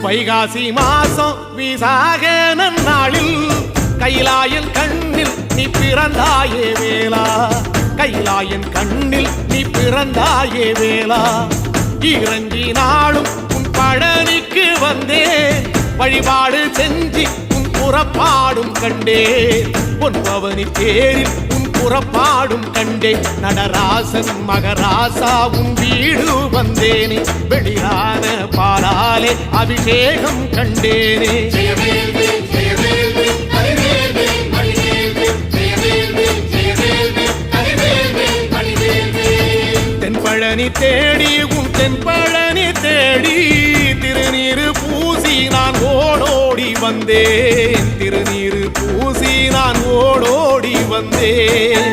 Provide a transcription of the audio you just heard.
வைகாசி மாசம் விசாக நன்னாளில் கைலாயன் கண்ணில் நீ பிறந்தாயே வேளா, கைலாயன் கண்ணில் நீ பிறந்தாயே வேளா. இறங்கி நாளும் உன் பழனிக்கு வந்தே, வழிபாடு செஞ்சு உன் புறப்பாடும் கண்டே. பொன்பவனி தேரில் உன் புறப்பாடும் கண்டே. நடராசன் மகராசா உன் வீடு வந்தேனே, வெளியான பாலாலே அபிஷேகம் கண்டேனே. தென்பழனி தேடி உன் தென்பழனி தேடி, திருநீரு பூசி நான் ஓடோடி வந்தேன், திருநீரு பூசி நான் ஓடோடி வந்தேன்.